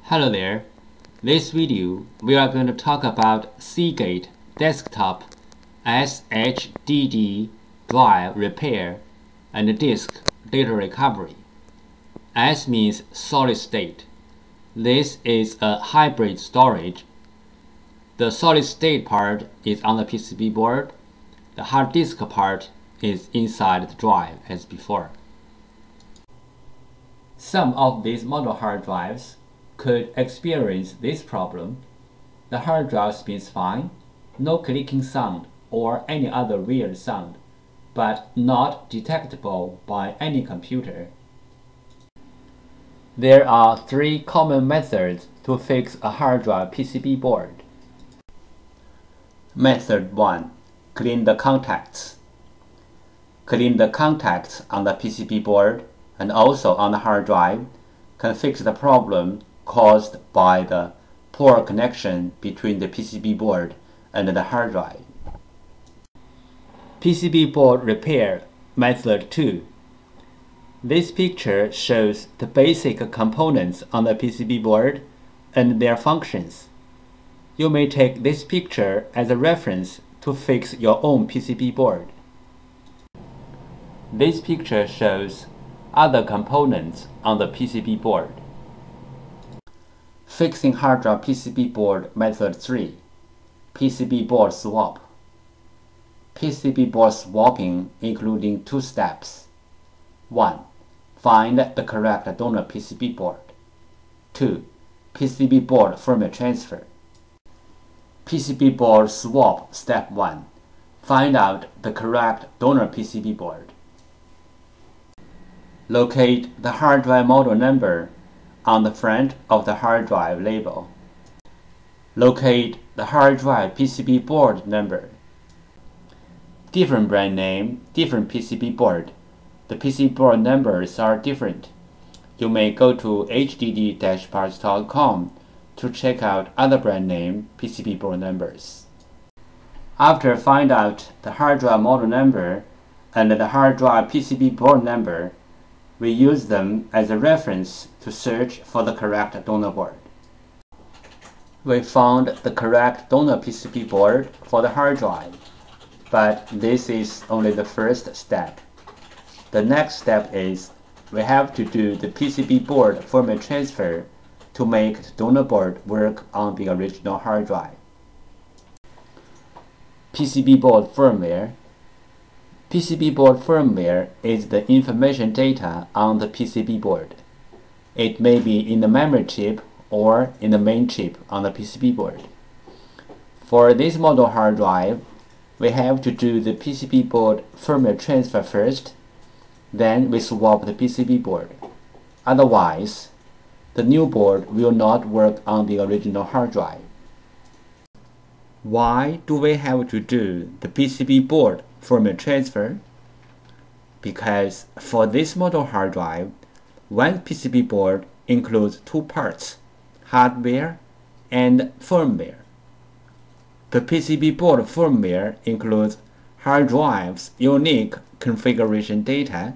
Hello there. This video we are going to talk about Seagate desktop SHDD drive repair and disk data recovery. S means solid state. This is a hybrid storage. The solid state part is on the PCB board. The hard disk part is inside the drive as before. Some of these model hard drives could experience this problem. The hard drive spins fine, no clicking sound or any other weird sound, but not detectable by any computer. There are three common methods to fix a hard drive PCB board. Method 1. Clean the contacts. Clean the contacts on the PCB board and also on the hard drive can fix the problem caused by the poor connection between the PCB board and the hard drive. PCB board repair method 2. This picture shows the basic components on the PCB board and their functions. You may take this picture as a reference to fix your own PCB board. This picture shows other components on the PCB board. Fixing hard drive PCB board method 3. PCB board swap. PCB board swapping including two steps. 1. Find the correct donor PCB board. 2. PCB board firmware transfer. PCB board swap step 1. Find out the correct donor PCB board. Locate the hard drive model number on the front of the hard drive label. Locate the hard drive PCB board number. Different brand name, different PCB board. The PCB board numbers are different. You may go to hdd-parts.com to check out other brand name PCB board numbers. After find out the hard drive model number and the hard drive PCB board number, we use them as a reference to search for the correct donor board. We found the correct donor PCB board for the hard drive, but this is only the first step. The next step is we have to do the PCB board firmware transfer to make the donor board work on the original hard drive. PCB board firmware. PCB board firmware is the information data on the PCB board. It may be in the memory chip or in the main chip on the PCB board. For this model hard drive, we have to do the PCB board firmware transfer first, then we swap the PCB board. Otherwise, the new board will not work on the original hard drive. Why do we have to do the PCB board firmware transfer? Because for this model hard drive, one PCB board includes two parts, hardware and firmware. The PCB board firmware includes hard drive's unique configuration data.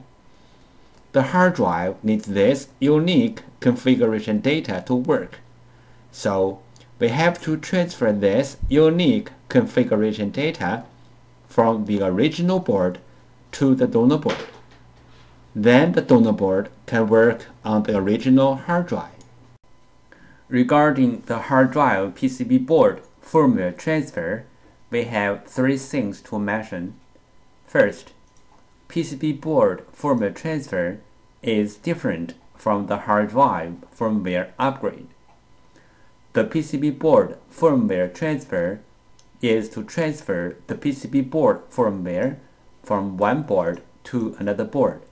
The hard drive needs this unique configuration data to work, so we have to transfer this unique configuration data from the original board to the donor board. Then the donor board can work on the original hard drive. Regarding the hard drive PCB board firmware transfer, we have three things to mention. First, PCB board firmware transfer is different from the hard drive firmware upgrade. The PCB board firmware transfer is to transfer the PCB board firmware from one board to another board.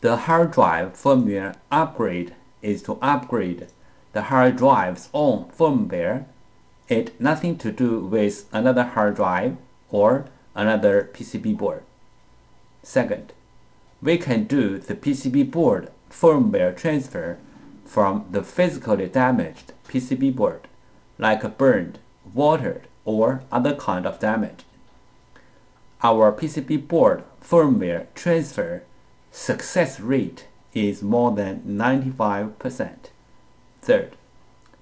The hard drive firmware upgrade is to upgrade the hard drive's own firmware. It has nothing to do with another hard drive or another PCB board. Second, we can do the PCB board firmware transfer from the physically damaged PCB board, like burned, watered, or other kind of damage. Our PCB board firmware transfer success rate is more than 95%. Third,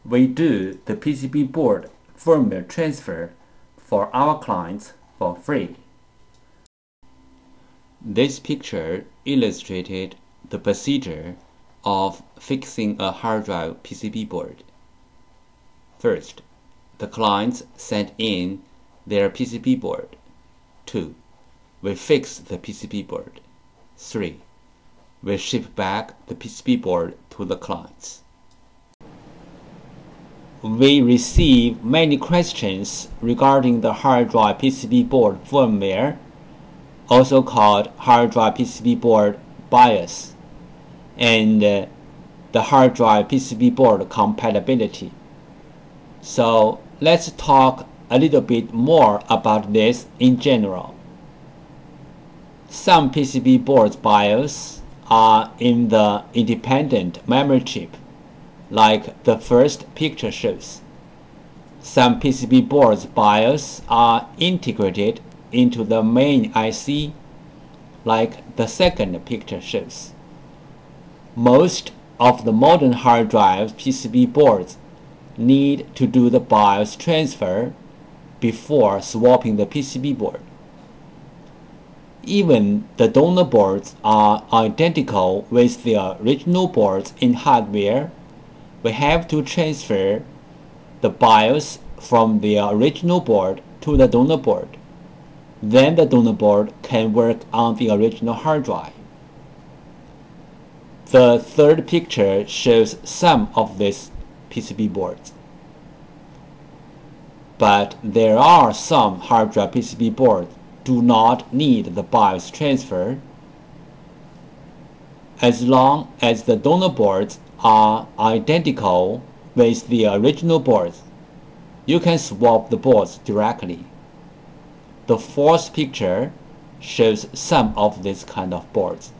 we do the PCB board firmware transfer for our clients for free. This picture illustrated the procedure of fixing a hard drive PCB board. First, the clients send in their PCB board. 2. We fix the PCB board. 3. We ship back the PCB board to the clients. We receive many questions regarding the hard drive PCB board firmware, also called hard drive PCB board BIOS, and the hard drive PCB board compatibility. So let's talk a little bit more about this in general. Some PCB boards BIOS are in the independent memory chip, like the first picture shows. Some PCB boards BIOS are integrated into the main IC, like the second picture shows. Most of the modern hard drive PCB boards need to do the BIOS transfer before swapping the PCB board. Even the donor boards are identical with the original boards in hardware. We have to transfer the BIOS from the original board to the donor board. Then the donor board can work on the original hard drive. The third picture shows some of these PCB boards. But there are some hard drive PCB boards do not need the BIOS transfer. As long as the donor boards are identical with the original boards, you can swap the boards directly. The fourth picture shows some of these kind of boards.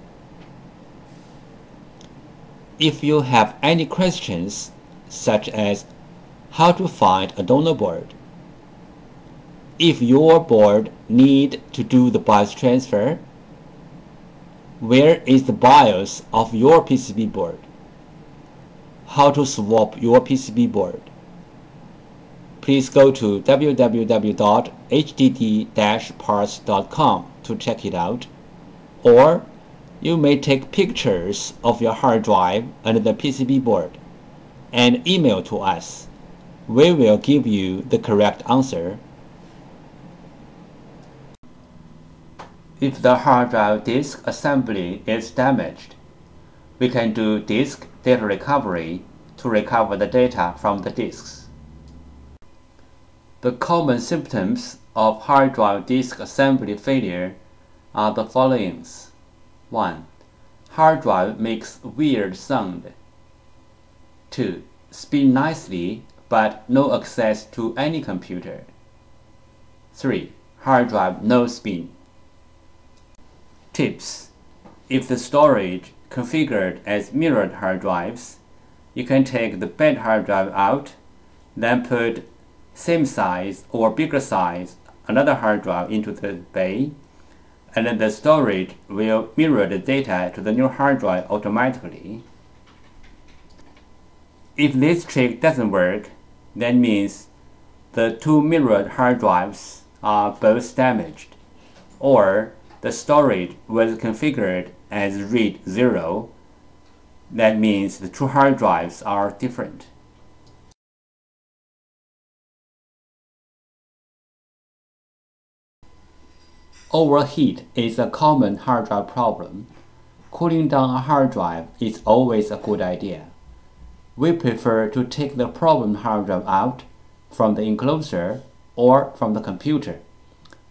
If you have any questions, such as how to find a donor board, if your board need to do the BIOS transfer, where is the BIOS of your PCB board? How to swap your PCB board? Please go to www.hdd-parts.com to check it out, or you may take pictures of your hard drive and the PCB board and email to us. We will give you the correct answer. If the hard drive disk assembly is damaged, we can do disk data recovery to recover the data from the disks. The common symptoms of hard drive disk assembly failure are the following. 1. Hard drive makes weird sound. 2. Spin nicely but no access to any computer. 3. Hard drive no spin. Tips: if the storage configured as mirrored hard drives, you can take the bad hard drive out, then put same size or bigger size another hard drive into the bay, and then the storage will mirror the data to the new hard drive automatically. If this trick doesn't work, that means the two mirrored hard drives are both damaged, or the storage was configured as read 0. That means the two hard drives are different. Overheat is a common hard drive problem. Cooling down a hard drive is always a good idea. We prefer to take the problem hard drive out from the enclosure or from the computer,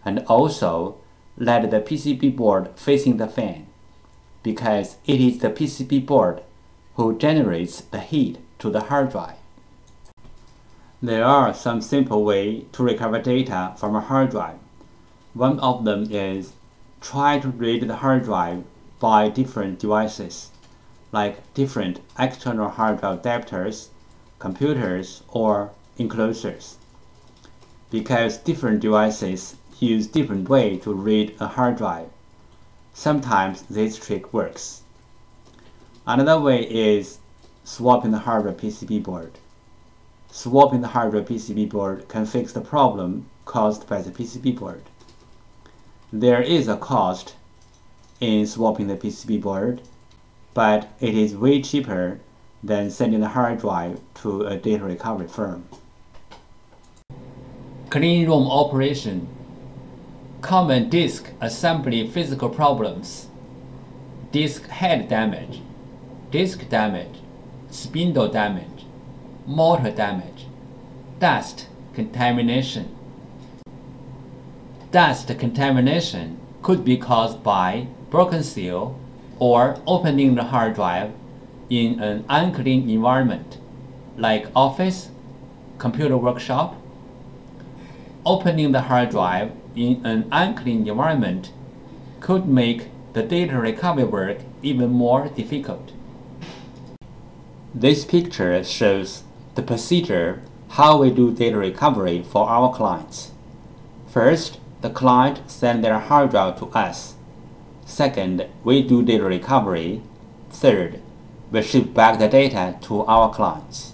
and also let the PCB board facing the fan, because it is the PCB board who generates the heat to the hard drive. There are some simple ways to recover data from a hard drive. One of them is try to read the hard drive by different devices, like different external hard drive adapters, computers, or enclosures, because different devices use different way to read a hard drive. Sometimes this trick works. Another way is swapping the hardware PCB board. Swapping the hardware PCB board can fix the problem caused by the PCB board. There is a cost in swapping the PCB board, but it is way cheaper than sending the hard drive to a data recovery firm. Clean room operation. Common disk assembly physical problems: disk head damage, disk damage, spindle damage, motor damage, dust contamination. Dust contamination could be caused by broken seal or opening the hard drive in an unclean environment like office, computer workshop. Opening the hard drive in an unclean environment could make the data recovery work even more difficult. This picture shows the procedure how we do data recovery for our clients. First, the client sends their hard drive to us. Second, we do data recovery. Third, we ship back the data to our clients.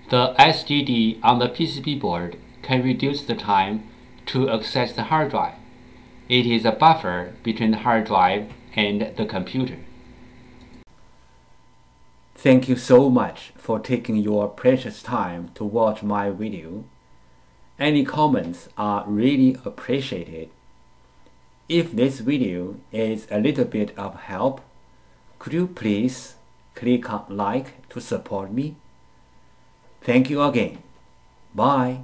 The SHDD on the PCB board can reduce the time to access the hard drive. It is a buffer between the hard drive and the computer. Thank you so much for taking your precious time to watch my video. Any comments are really appreciated. If this video is a little bit of help, could you please click on like to support me? Thank you again. Bye.